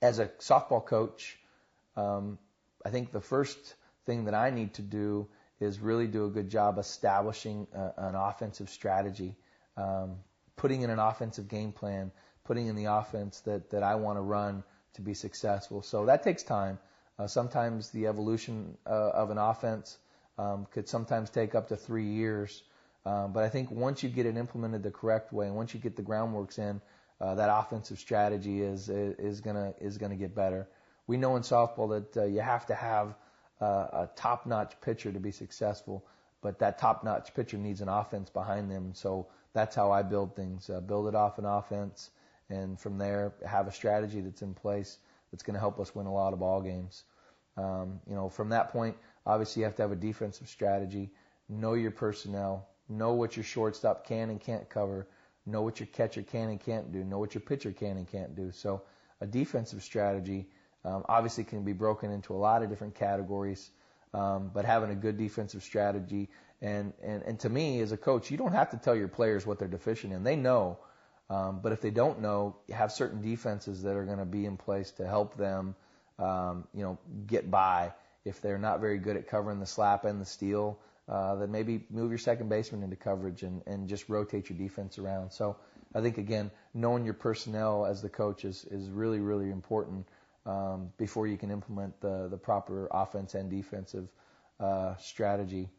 as a softball coach, I think the first thing that I need to do is really do a good job establishing an offensive strategy, putting in an offensive game plan, putting in the offense that I want to run to be successful. So that takes time. Sometimes the evolution of an offense could sometimes take up to 3 years. But I think once you get it implemented the correct way, and once you get the groundworks in, that offensive strategy is gonna get better. We know in softball that you have to have a top-notch pitcher to be successful, but that top-notch pitcher needs an offense behind them. So that's how I build things. Build it off an offense, and from there have a strategy that's in place that's going to help us win a lot of ball games. From that point, obviously you have to have a defensive strategy. Know your personnel. Know what your shortstop can and can't cover. Know what your catcher can and can't do. Know what your pitcher can and can't do. So a defensive strategy obviously can be broken into a lot of different categories, but having a good defensive strategy, and to me as a coach, you don't have to tell your players what they're deficient in. They know, but if they don't know, you have certain defenses that are going to be in place to help them, get by. If they're not very good at covering the slap and the steal, then maybe move your second baseman into coverage and just rotate your defense around. So I think, again, knowing your personnel as the coach is really, really important before you can implement the proper offense and defensive strategy.